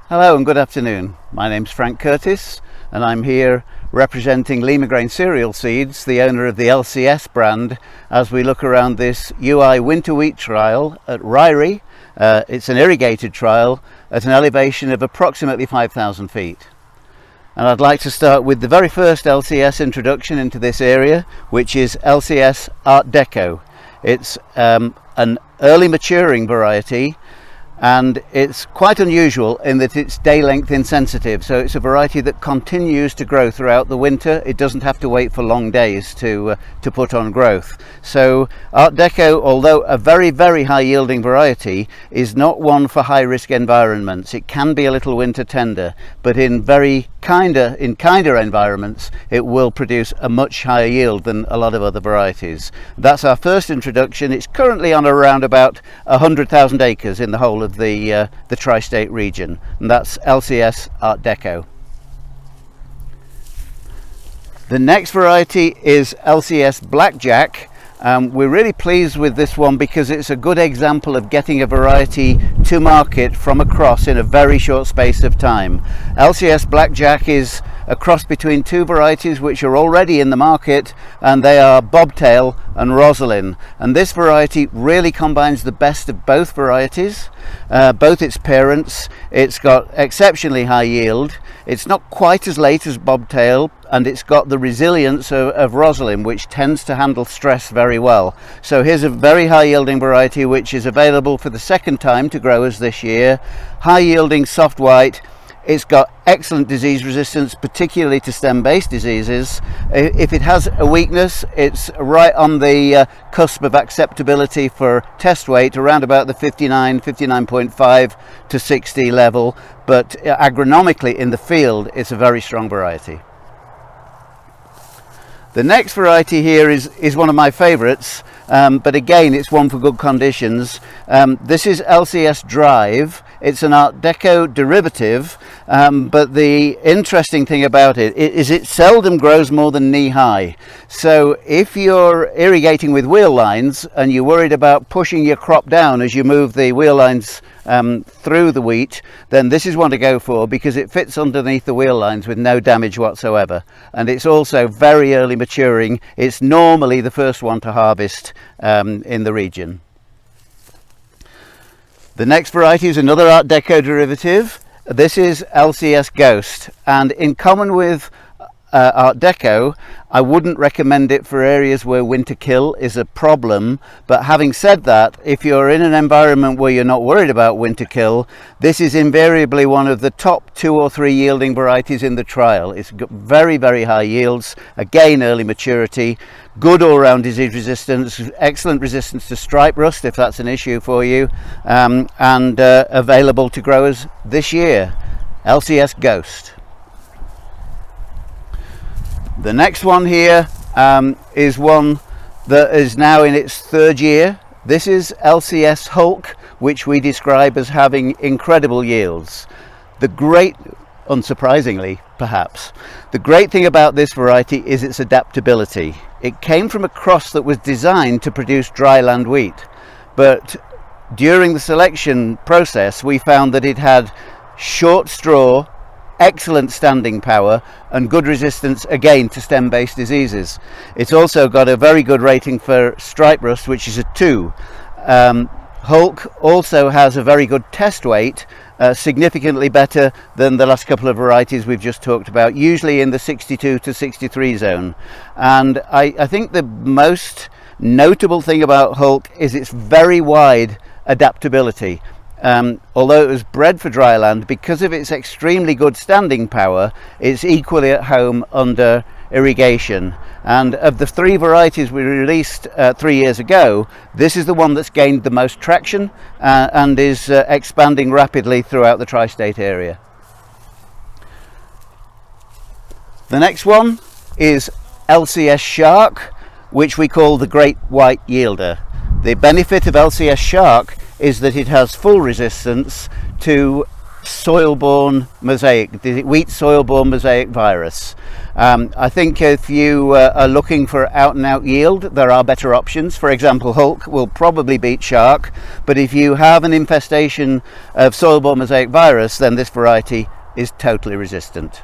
Hello and good afternoon. My name's Frank Curtis and I'm here representing Limagrain cereal seeds, the owner of the LCS brand, as we look around this UI winter wheat trial at Ryrie. It's an irrigated trial at an elevation of approximately 5,000 feet. And I'd like to start with the very first LCS introduction into this area, which is LCS Art Deco. It's an early maturing variety, and it's quite unusual in that it's day length insensitive, so it's a variety that continues to grow throughout the winter. It doesn't have to wait for long days to put on growth. So Art Deco, although a very high yielding variety, is not one for high risk environments. It can be a little winter tender, but in kinder environments it will produce a much higher yield than a lot of other varieties. That's our first introduction. It's currently on around about 100,000 acres in the whole of the tri-state region, and that's LCS Art Deco. The next variety is LCS Blackjack. We're really pleased with this one because it's a good example of getting a variety to market from a cross in a very short space of time. LCS Blackjack is a cross between two varieties which are already in the market, and they are Bobtail and Rosalind. And this variety really combines the best of both varieties, both its parents. It's got exceptionally high yield. It's not quite as late as Bobtail, and it's got the resilience of Rosalind, which tends to handle stress very well. So here's a very high yielding variety which is available for the second time to growers this year. High yielding soft white. It's got excellent disease resistance, particularly to stem-based diseases. If it has a weakness, it's right on the cusp of acceptability for test weight, around about the 59.5 to 60 level. But agronomically in the field, it's a very strong variety. The next variety here is one of my favorites, but again it's one for good conditions. This is LCS Drive. It's an Art Deco derivative, but the interesting thing about it is it seldom grows more than knee high. So if you're irrigating with wheel lines and you're worried about pushing your crop down as you move the wheel lines through the wheat, then this is one to go for because it fits underneath the wheel lines with no damage whatsoever. And it's also very early maturing. It's normally the first one to harvest in the region. The next variety is another Art Deco derivative. This is LCS Ghost, and in common with Art Deco, I wouldn't recommend it for areas where winter kill is a problem. But having said that, if you're in an environment where you're not worried about winter kill, this is invariably one of the top 2 or 3 yielding varieties in the trial. It's got very high yields, again early maturity, good all-round disease resistance, excellent resistance to stripe rust if that's an issue for you, and available to growers this year. LCS Ghost. The next one here is one that is now in its 3rd year. This is LCS Hulk, which we describe as having incredible yields. Unsurprisingly perhaps, the great thing about this variety is its adaptability. It came from a cross that was designed to produce dry land wheat, but during the selection process we found that it had short straw, excellent standing power, and good resistance again to stem-based diseases. It's also got a very good rating for stripe rust, which is a 2. Hulk also has a very good test weight, significantly better than the last couple of varieties we've just talked about, usually in the 62 to 63 zone. And I think the most notable thing about Hulk is its very wide adaptability. Although it was bred for dry land, because of its extremely good standing power, it's equally at home under irrigation. And of the 3 varieties we released 3 years ago, this is the one that's gained the most traction and is expanding rapidly throughout the tri-state area. The next one is LCS Shark, which we call the Great White Yielder. The benefit of LCS Shark is that it has full resistance to soil-borne mosaic, the wheat soil-borne mosaic virus. I think if you are looking for out-and-out yield, there are better options. For example, Hulk will probably beat Shark, but if you have an infestation of soil-borne mosaic virus, then this variety is totally resistant.